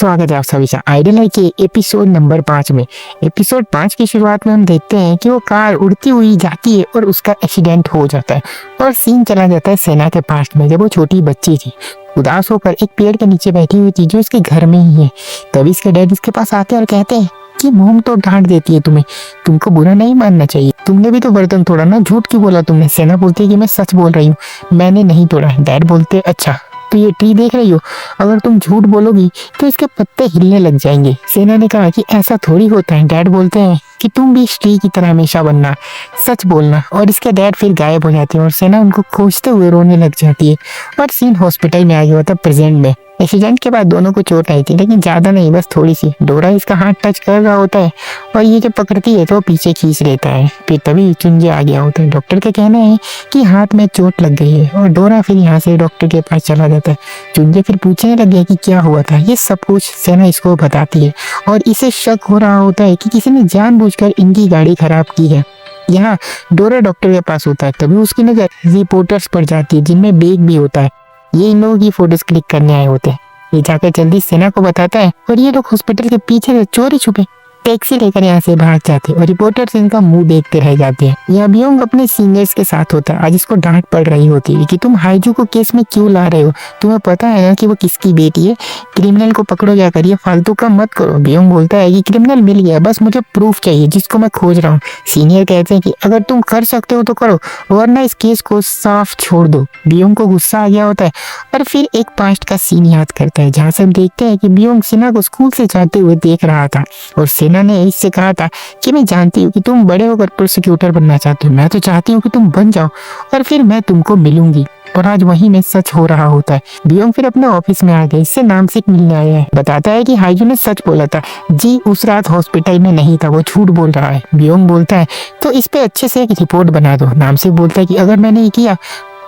स्वागत है आप सभी का आइडल है के एपिसोड नंबर 5 में। एपिसोड 5 की शुरुआत में हम देखते हैं कि वो कार उड़ती हुई जाती है और उसका एक्सीडेंट हो जाता है और सीन चला जाता है सेना के पास में जब वो छोटी बच्ची थी, उदास होकर एक पेड़ के नीचे बैठी हुई थी जो इसके घर में ही है। तभी इसके डैड इसके पास आते हैं और कहते हैं कि मोम तो डांट देती है तुम्हें, तुमको बुरा नहीं मानना चाहिए, तुमने भी तो बर्तन तोड़ा ना, झूठ क्यों बोला तुमने। सेना बोलती है कि मैं सच बोल रही हूँ, मैंने नहीं तोड़ा। डैड बोलते हैं अच्छा तो ये ट्री देख रही हो, अगर तुम झूठ बोलोगी तो इसके पत्ते हिलने लग जाएंगे। सेना ने कहा कि ऐसा थोड़ी होता है। डैड बोलते हैं कि तुम भी इस ट्री की तरह हमेशा बनना, सच बोलना। और इसके डैड फिर गायब हो जाते हैं और सेना उनको खोजते हुए रोने लग जाती है। और सीन हॉस्पिटल में आ गया होता है प्रेजेंट में। एक्सीडेंट के बाद दोनों को चोट आई थी लेकिन ज्यादा नहीं, बस थोड़ी सी। डोरा इसका हाथ टच कर रहा होता है और ये जब पकड़ती है तो पीछे खींच लेता है। फिर तभी चुंजे आ गया होता है। डॉक्टर का कहना है कि हाथ में चोट लग गई है और डोरा फिर यहाँ से डॉक्टर के पास चला जाता है। चुंजे फिर पूछने लग गया कि क्या हुआ था। ये सब कुछ सेना इसको बताती है और इसे शक हो रहा होता है कि किसी ने जानबूझकर इनकी गाड़ी खराब की है। यहाँ डोरा डॉक्टर के पास होता है, तभी उसकी नजर रिपोर्टर्स पर जाती है जिनमें बैग भी होता है। ये इन लोगों की फोटोज क्लिक करने आए होते हैं। ये जाकर जल्दी सेना को बताता है और ये लोग हॉस्पिटल के पीछे से चोरी छुपे टैक्सी लेकर यहाँ से भाग जाते हैं और रिपोर्टर्स इनका मुंह देखते रह जाते हैं। यह अभियोंग अपने सीनियर्स के साथ होता है। आज इसको डांट पड़ रही होती है कि तुम हाइजू को केस में क्यों ला रहे हो, तुम्हें पता है ना कि वो किसकी बेटी है, क्रिमिनल को पकड़ो जा कर, ये फालतू का मत करो। अभियोंग बोलता है कि क्रिमिनल मिल गया, बस मुझे प्रूफ चाहिए जिसको मैं खोज रहा हूँ। सीनियर कहते हैं कि अगर तुम कर सकते हो तो करो वरना इस केस को साफ छोड़ दो। अभियोंग को गुस्सा आ गया होता है और फिर एक पास्ट का सीन याद करता है जहाँ से हम देखते हैं कि अभियोंग सेना को स्कूल से जाते हुए देख रहा था और सेना ने इससे कहा था कि मैं जानती हूँ कि तुम बड़े होकर प्रोसिक्यूटर बनना चाहते हो, मैं तो चाहती हूँ कि तुम बन जाओ और फिर मैं तुमको मिलूंगी। और आज वही में सच हो रहा होता है। बियोंग फिर अपने ऑफिस में आ गया, इससे नामसिक मिलने आया है। बताता है कि हाइजू ने सच बोला था, जी उस रात हॉस्पिटल में नहीं था, वो झूठ बोल रहा है। बियोंग बोलता है तो इस पे अच्छे से एक रिपोर्ट बना दो। नामसिक बोलता है कि अगर मैंने ये किया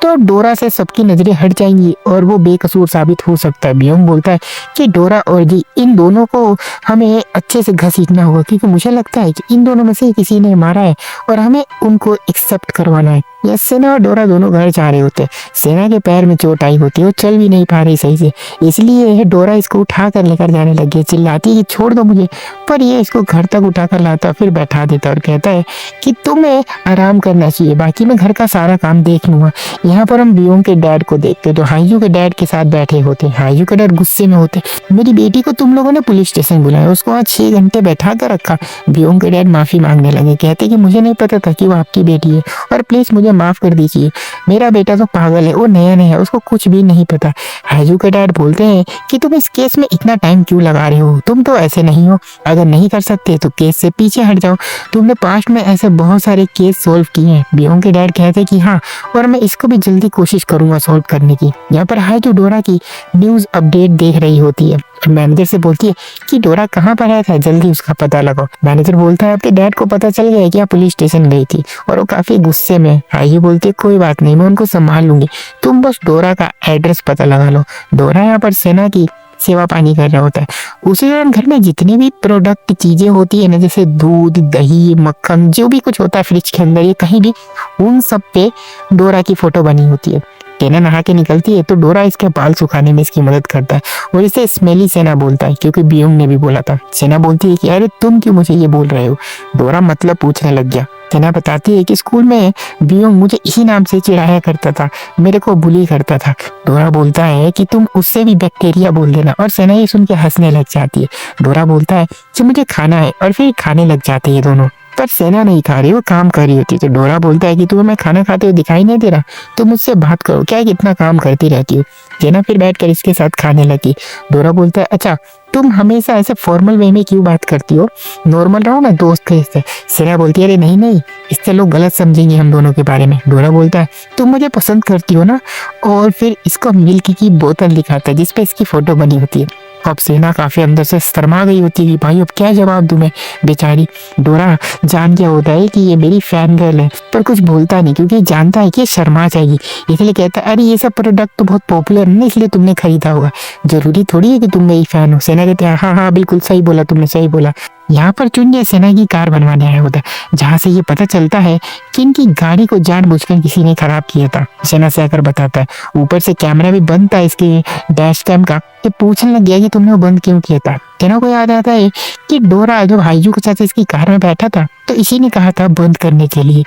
तो डोरा से सबकी नजरें हट जाएंगी और वो बेकसूर साबित हो सकता है। बियोंग बोलता है कि डोरा और जी इन दोनों को हमें अच्छे से घसीटना होगा क्योंकि मुझे लगता है कि इन दोनों में से किसी ने मारा है और हमें उनको एक्सेप्ट करवाना है। यह सेना और डोरा दोनों घर जा रहे होते हैं। सेना के पैर में चोट आई होती है, वो चल भी नहीं पा रही सही से, इसलिए डोरा इसको उठा कर लेकर जाने लगी है। चिल्लाती है कि छोड़ दो मुझे, पर ये इसको घर तक उठा कर लाता फिर बैठा देता और कहता है कि तुम्हें आराम करना चाहिए, बाकी मैं घर का सारा काम देख लूंगा। यहाँ पर हम बियोंग के डैड को देखते हैं तो हाइजू के डैड के साथ बैठे होते हैं। हाइजू के डैड गुस्से में होते, मेरी बेटी को तुम लोगों ने पुलिस स्टेशन बुलाया, उसको आज 6 घंटे बैठा कर रखा। बियोंग के डैड माफी मांगने लगे, कहते कि मुझे नहीं पता था कि वो आपकी बेटी है और प्लीज मुझे माफ कर दीजिए, मेरा बेटा तो पागल है, वो नया नया है, उसको कुछ भी नहीं पता। हाइजू के डैड बोलते हैं कि तुम इस केस में इतना टाइम क्यों लगा रहे हो, तुम तो ऐसे नहीं हो, अगर नहीं कर सकते तो केस से पीछे हट जाओ, तुमने पास्ट में ऐसे बहुत सारे केस सोल्व किए हैं। बियोंग के डैड कहते हैं कि हाँ और मैं इसको भी जल्दी कोशिश करूंगा सॉल्व करने की। यहाँ पर हाइजू डोरा की न्यूज अपडेट देख रही होती है और मैनेजर से बोलती है कि डोरा कहाँ पर है, जल्दी उसका पता लगाओ। मैनेजर बोलता है आपके डैड को पता चल गया कि आप पुलिस स्टेशन गई थी और वो काफी गुस्से में। हाइजू बोलती है कोई बात नहीं, मैं उनको संभाल लूंगी, तुम बस डोरा का एड्रेस पता लगा लो। डोरा यहाँ पर सेना की सेवा पानी कर रहा होता है। उसी दौरान घर में जितनी भी प्रोडक्ट चीजें होती है ना, जैसे दूध दही मक्खन जो भी कुछ होता है फ्रिज के अंदर ये कहीं भी, उन सब पे डोरा की फोटो बनी होती है। सेना नहा के निकलती है तो डोरा इसके बाल सुखाने में इसकी मदद करता है और इसे स्मेली सेना बोलता है क्योंकि बियोंग ने भी बोला था। सेना बोलती है कि अरे तुम क्यों मुझे ये बोल रहे हो। डोरा मतलब पूछने लग गया। सेना बताती है कि स्कूल में बियोंग मुझे इसी नाम से चिढ़ाया करता था, मेरे को बुली करता था। डोरा बोलता है कि तुम उससे भी बैक्टीरिया बोल देना और सेना ये सुन के हंसने लग जाती है। डोरा बोलता है कि मुझे खाना है और फिर खाने लग जाते हैं दोनों, पर सेना नहीं खा रही, वो काम कर रही होती है। तो डोरा बोलता है कि तुम्हें मैं खाना खाते हुए दिखाई नहीं दे रहा, तो मुझसे बात करो, क्या कितना काम करती रहती हो। सेना फिर बैठकर इसके साथ खाने लगी। डोरा बोलता है अच्छा तुम हमेशा ऐसे फॉर्मल वे में क्यों बात करती हो, नॉर्मल रहो ना दोस्त के इससे। सेना बोलती है अरे नहीं नहीं, इससे लोग गलत समझेंगे हम दोनों के बारे में। डोरा बोलता है तुम मुझे पसंद करती हो ना, और फिर इसको मिल्क की बोतल दिखाता है जिसपे इसकी फोटो बनी होती है। अब सेना काफी अंदर से शर्मा गई होती है कि भाई अब क्या जवाब दूं मैं। बेचारी डोरा जान गया होता है कि ये मेरी फैन गर्ल है, पर कुछ बोलता नहीं क्योंकि जानता है कि शर्मा जाएगी, इसलिए कहता है अरे ये सब प्रोडक्ट तो बहुत पॉपुलर है ना इसलिए तुमने खरीदा होगा, जरूरी थोड़ी है कि तुम मेरी फैन हो। सेना कहते हैं हाँ हाँ बिल्कुल सही बोला तुमने, सही बोला। यहाँ पर चुन्नी सेना की कार बनवाने आया होता है, जहाँ से ये पता चलता है कि इनकी गाड़ी को जानबूझकर किसी ने खराब किया था। सेना से आकर बताता है, ऊपर से कैमरा भी बंद था इसके डैश कैम का। ये पूछने लग गया कि तुमने वो बंद क्यों किया था। सेना को याद आता है कि डोरा जो हाइजू के साथ इसकी कार में बैठा था, तो इसी ने कहा था बंद करने के लिए।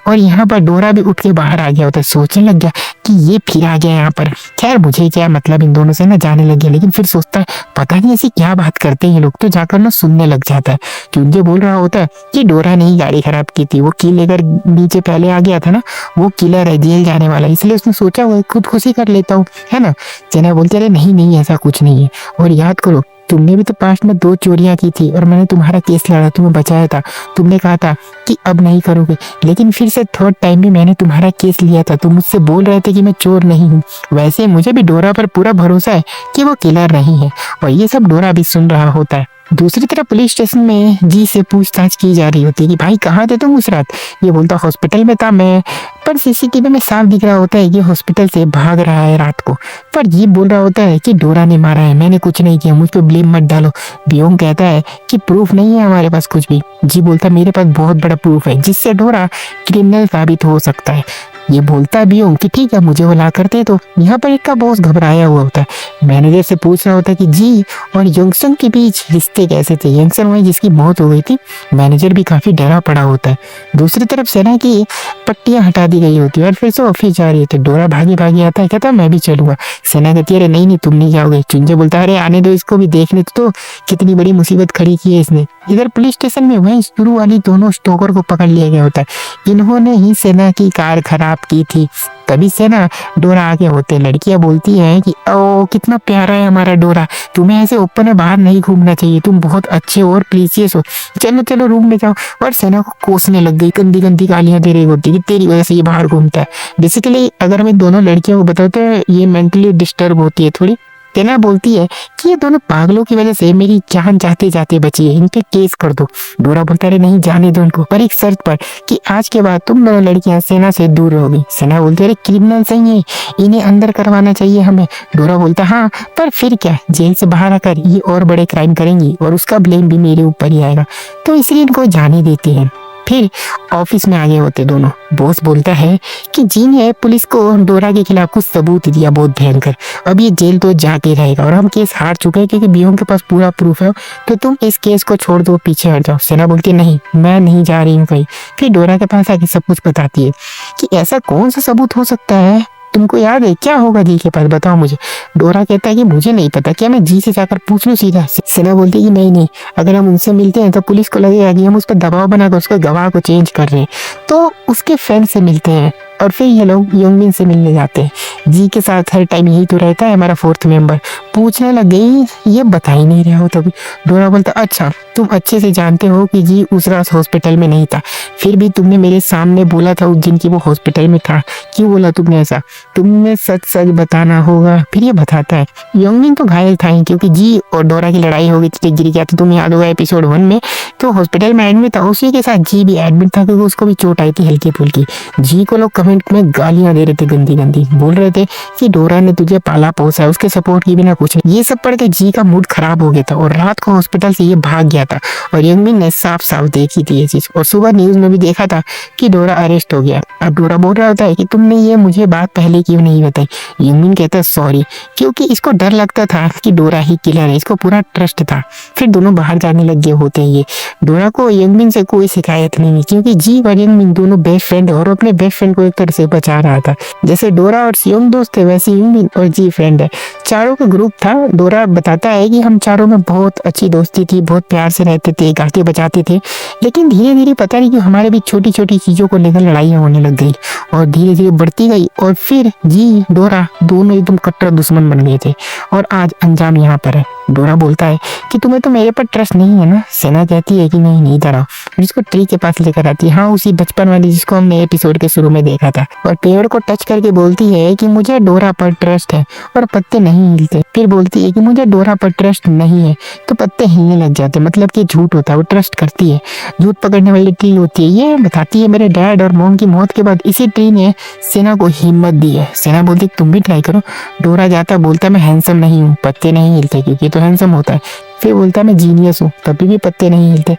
और यहाँ पर डोरा भी उठ के बाहर आ गया होता है, सोचने लग गया कि ये फिर आ गया यहाँ पर। खैर मुझे क्या मतलब इन दोनों से ना जाने लग गया, लेकिन फिर सोचता है पता नहीं ऐसी क्या बात करते हैं ये लोग, तो जाकर ना सुनने लग जाता है। चुंजे बोल रहा होता है कि डोरा ने ही गाड़ी खराब की थी, वो की लेकर नीचे पहले आ गया था ना, वो किलर है जेल जाने वाला, इसलिए उसने सोचा वो खुदकुशी कर लेता हूँ, है ना। सेना बोलते अरे नहीं नहीं ऐसा कुछ नहीं है, और याद करो तुमने भी तो पास्ट में 2 चोरियां की थी और मैंने तुम्हारा केस लड़ा, तुम्हें बचाया था। तुमने कहा था कि अब नहीं करोगे, लेकिन फिर से 3rd टाइम भी मैंने तुम्हारा केस लिया था। तुम मुझसे बोल रहे थे कि मैं चोर नहीं हूँ। वैसे मुझे भी डोरा पर पूरा भरोसा है कि वो किलर नहीं है, और ये सब डोरा भी सुन रहा होता है। दूसरी तरफ पुलिस स्टेशन में जी से पूछताछ की जा रही होती है कि भाई कहाँ थे तुम उस रात। ये बोलता हॉस्पिटल में था मैं, पर सीसीटीवी में साफ दिख रहा होता है कि हॉस्पिटल से भाग रहा है रात को। पर जी बोल रहा होता है कि डोरा ने मारा है, मैंने कुछ नहीं किया, मुझ पर ब्लेम मत डालो। बियोंग कहता है कि प्रूफ नहीं है हमारे पास कुछ भी। जी बोलता मेरे पास बहुत बड़ा प्रूफ है जिससे डोरा क्रिमिनल साबित हो सकता है। ये बोलता भी हूँ कि ठीक है मुझे वो ला करते। तो यहाँ पर एक का बॉस घबराया हुआ होता है, मैनेजर से पूछ रहा होता है कि जी और यंगसन के बीच रिश्ते कैसे थे। यंगसन वही जिसकी मौत हो गई थी। मैनेजर भी काफी डरा पड़ा होता है। दूसरी तरफ सेना की पट्टियां हटा दी गई होती है और फिर से ऑफिस जा रही होती है। डोरा भागी भागी आता है, कहता है मैं भी चलूंगा। सेना कहती है अरे नहीं नहीं तुम नहीं जाओगे। चुंजे बोलता है अरे आने दो इसको भी, देखने तो कितनी बड़ी मुसीबत खड़ी की है इसने। इधर पुलिस स्टेशन में वही शुरू वाली दोनों स्टोकर को पकड़ लिया गया होता है। इन्होंने ही सेना की कार खराब की थी। तभी से ना डोरा आगे होते, लड़कियां बोलती हैं कि ओ कितना प्यारा है हमारा डोरा, तुम्हें ऐसे ओपन में बाहर नहीं घूमना चाहिए, तुम बहुत अच्छे हो और प्रीसियस हो, चलो चलो रूम में जाओ। और सेना को कोसने लग गई, गंदी गंदी गालियां दे रही होती कि तेरी वजह से ये बाहर घूमता है। बेसिकली अगर मैं दोनों लड़कियों को बताते हैं ये मेंटली डिस्टर्ब होती है थोड़ी। सेना बोलती है कि ये दोनों पागलों की वजह से मेरी जान जाते जाते बची है, इन पे केस कर दो। डोरा बोलता है नहीं जाने दो उनको, पर एक शर्त पर कि आज के बाद तुम दोनों लड़कियां सेना से दूर रहोगी। सेना बोलती है अरे क्रिमिनल सही है, इन्हें अंदर करवाना चाहिए हमें। डोरा बोलता हाँ पर फिर क्या, जेल से बाहर आकर ये और बड़े क्राइम करेंगी और उसका ब्लेम भी मेरे ऊपर ही आएगा, तो इसलिए इनको जाने देते हैं। फिर ऑफिस में आगे होते दोनों। बॉस बोलता है कि जी ने पुलिस को डोरा के खिलाफ कुछ सबूत दिया बहुत भयंकर, अब ये जेल तो जाके रहेगा और हम केस हार चुके हैं क्योंकि बियोंग के पास पूरा प्रूफ है, तो तुम इस केस को छोड़ दो, पीछे हट जाओ। सेना बोलती है नहीं मैं नहीं जा रही हूँ कहीं। फिर डोरा के पास आके सब कुछ बताती है कि ऐसा कौन सा सबूत हो सकता है, तुमको याद है क्या होगा जी के पास, बताओ मुझे। डोरा कहता है कि मुझे नहीं पता, क्या मैं जी से जाकर पूछ लूं सीधा। सेना बोलती है कि नहीं नहीं, अगर हम उनसे मिलते हैं तो पुलिस को लगेगा कि हम उस पर दबाव बनाकर उसके गवाह को चेंज कर रहे हैं, तो उसके फ्रेंड से मिलते हैं। और फिर ये लोग योंगबिन से मिलने जाते हैं। जी के साथ हर टाइम यही तो रहता है हमारा 4th मेंबर। पूछने लग गई ये बता ही नहीं रहा हो तभी। डोरा बोलता अच्छा तुम अच्छे से जानते हो कि जी उस रात हॉस्पिटल में नहीं था, फिर भी तुमने मेरे सामने बोला था उस दिन की वो हॉस्पिटल में था, क्यों बोला तुमने ऐसा, तुम्हें सच सच बताना होगा। फिर ये बताता है योंगबिन तो घायल था ही क्योंकि जी और डोरा की लड़ाई हो गई थी, गिर गया था, तुम्हें याद होगा एपिसोड 1 में, तो हॉस्पिटल में एडमिट था। उसी के साथ जी भी एडमिट था क्योंकि उसको भी चोट आई थी हल्की फुल्की। जी को लोग कमेंट में गालियां दे रहे थे गंदी गंदी, बोल रहे थे कि डोरा ने तुझे पाला पोसा है, उसके सपोर्ट की बिना कुछ नहीं। ये सब पढ़ के जी का मूड खराब हो गया था और रात को हॉस्पिटल से ये भाग गया था और योंगबिन ने साफ साफ देखी थी ये चीज, और सुबह न्यूज में भी देखा था कि डोरा अरेस्ट हो गया। अब डोरा बोल रहा होता है कि तुमने ये मुझे बात पहले क्यों नहीं बताई। योंगबिन कहता है सॉरी, क्योंकि इसको डर लगता था कि डोरा ही किलर है, इसको पूरा ट्रस्ट था। फिर दोनों बाहर जाने लग गए होते हैं। ये डोरा को योंगबिन से कोई शिकायत नहीं है क्योंकि जी और योंगबिन दोनों बेस्ट फ्रेंड और अपने बेस्ट फ्रेंड को एक तरह से बचा रहा था। जैसे डोरा और सियोंग दोस्त थे वैसे योंगबिन और जी फ्रेंड है। चारों का ग्रुप था। डोरा बताता है कि हम चारों में बहुत अच्छी दोस्ती थी, बहुत प्यार से रहते थे, गाते बजाते थे, लेकिन धीरे धीरे पता नहीं क्यों हमारे बीच छोटी छोटी चीजों को लेकर लड़ाइयाँ होने लग गई और धीरे धीरे बढ़ती गई और फिर जी डोरा दोनों एकदम कट्टर दुश्मन बन गए थे और आज अंजाम यहाँ पर है। डोरा बोलता है कि तुम्हें तो मेरे पर ट्रस्ट नहीं है ना। सेना कहती है कि नहीं नहीं तरह, फिर इसको ट्री के पास लेकर आती है, हाँ उसी बचपन वाली जिसको हमने एपिसोड के शुरू में देखा था, और पेड़ को टच करके बोलती है कि मुझे डोरा पर ट्रस्ट है और पत्ते नहीं हिलते। फिर बोलती है कि मुझे डोरा पर ट्रस्ट नहीं है, तो पत्ते हिलने लग जाते, मतलब कि झूठ होता है, वो ट्रस्ट करती है। झूठ पकड़ने वाली ट्री होती है। ये बताती है मेरे डैड और मॉम की मौत के बाद इसी ट्री ने सेना को हिम्मत दी है। सेना बोलती तुम भी ट्राई करो। डोरा जाता बोलता मैं हैंडसम नहीं हूँ, पत्ते नहीं हिलते क्योंकि तो हैंडसम होता है। फिर बोलता है मैं जीनियस हूँ, तभी भी पत्ते नहीं हिलते।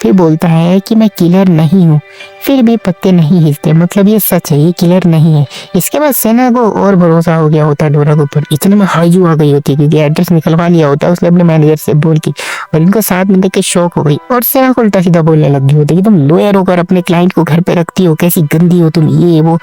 फिर बोलता है कि मैं किलर नहीं हूँ, फिर भी पत्ते नहीं हिलते, मतलब ये सच है, ये किलर नहीं है। इसके बाद सेना को और भरोसा हो गया होता है डोरा के ऊपर। इतने में हाइजू आ गई होती है, क्योंकि एड्रेस निकलवा लिया होता है उसने अपने मैनेजर से बोल के, और इनको साथ में देख के शौक हो गई और सेना को उल्टा सीधा बोलने लग गई होती है कि तुम लॉयर होकर अपने क्लाइंट को घर पे रखती हो, कैसी गंदी हो तुम, ये वो।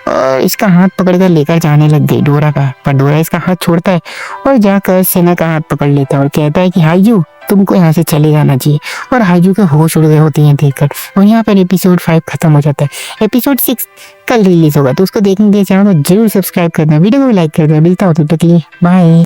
और इसका हाथ पकड़कर लेकर जाने लग गई डोरा का, पर डोरा इसका हाथ छोड़ता है और जाकर सेना का हाथ पकड़ लेता है और कहता है कि हाइजू तुमको यहाँ से चले जाना चाहिए। और हाइजू के होश उड़ गए होते हैं देखकर, और यहाँ पर एपिसोड 5 खत्म हो जाता है। एपिसोड 6 कल रिलीज होगा, तो उसको देखने के लिए चैनल को जरूर सब्सक्राइब करना, वीडियो को भी लाइक करना। मिलता हो तब तक के लिए बाय।